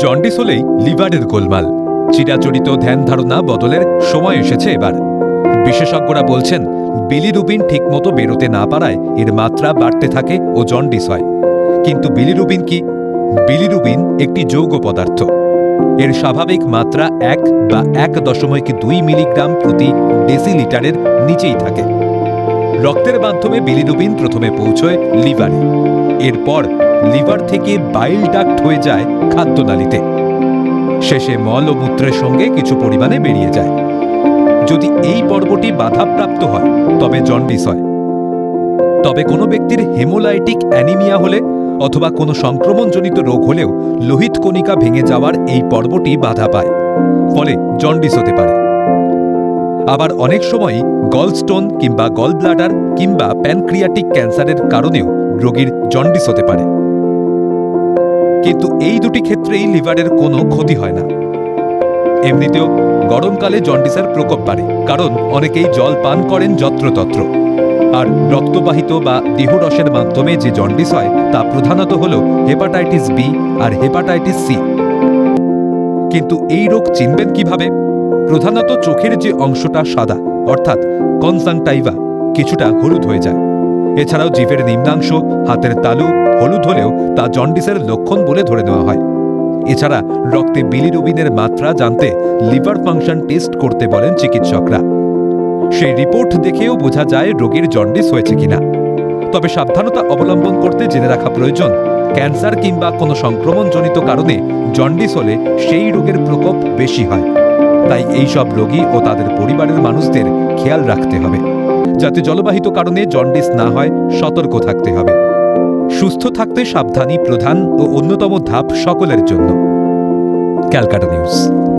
Jaundice হলেই লিভারের গোলমাল। চিরাচরিত ধ্যান ধারণা বদলের সময় এসেছে এবার। বিশেষজ্ঞরা বলছেন, বিলিরুবিন ঠিকমতো বেরোতে না পারায় এর মাত্রা বাড়তে থাকে ও জন্ডিস হয়। কিন্তু বিলিরুবিন কি? বিলিরুবিন একটি যৌগ পদার্থ। এর স্বাভাবিক মাত্রা 1 বা 1.2 মিলিগ্রাম প্রতি ডেসিলিটারের নিচেই থাকে। রক্তের মাধ্যমে বিলিরুবিন প্রথমে পৌঁছয় লিভারে। এরপর লিভার থেকে বাইল ডাক্ট হয়ে যায় খাদ্যনালীতে। শেষে মল ও মূত্রের সঙ্গে কিছু পরিমাণে বেরিয়ে যায়। যদি এই পর্বটি বাধাপ্রাপ্ত হয় তবে জন্ডিস হয়। তবে কোনো ব্যক্তির হেমোলাইটিক অ্যানিমিয়া হলে অথবা কোনো সংক্রমণজনিত রোগ হলেও লোহিত কণিকা ভেঙে যাওয়ার এই পর্বটি বাধা পায়, ফলে জন্ডিস হতে পারে। আবার অনেক সময়ই গলস্টোন কিংবা গল ব্লাডার কিংবা প্যানক্রিয়াটিক ক্যান্সারের কারণেও রোগীর জন্ডিস হতে পারে। কিন্তু এই দুটি ক্ষেত্রেই লিভারের কোনো ক্ষতি হয় না। এমনিতেও গরমকালে জন্ডিসের প্রকোপ বাড়ে, কারণ অনেকেই জল পান করেন যত্রতত্র। আর রক্তবাহিত বা দেহরসের মাধ্যমে যে জন্ডিস হয় তা প্রধানত হল হেপাটাইটিস বি আর হেপাটাইটিস সি। কিন্তু এই রোগ চিনবেন কিভাবে? প্রধানত চোখের যে অংশটা সাদা, অর্থাৎ কনজাংটাইভা, কিছুটা হলুদ হয়ে যায়। এছাড়াও জিভের নিম্নাংশ, হাতের তালু হলুদ হলেও তা জন্ডিসের লক্ষণ বলে ধরে নেওয়া হয়। এছাড়া রক্তে বিলিরুবিনের মাত্রা জানতে লিভার ফাংশন টেস্ট করতে বলেন চিকিৎসকরা। সেই রিপোর্ট দেখেও বোঝা যায় রোগীর জন্ডিস হয়েছে কিনা। তবে সাবধানতা অবলম্বন করতে জেনে রাখা প্রয়োজন, ক্যান্সার কিংবা কোনো সংক্রমণজনিত কারণে জন্ডিস হলে সেই রোগের প্রকোপ বেশি হয়। তাই এই সব রোগী ও তাদের পরিবারের মানুষদের খেয়াল রাখতে হবে, যাতে জলবাহিত কারণে জন্ডিস না হয়। সতর্ক থাকতে হবে। সুস্থ থাকতে সাবধানী প্রধান ও অন্যতম ধাপ সকলের জন্য। ক্যালকাটা নিউজ।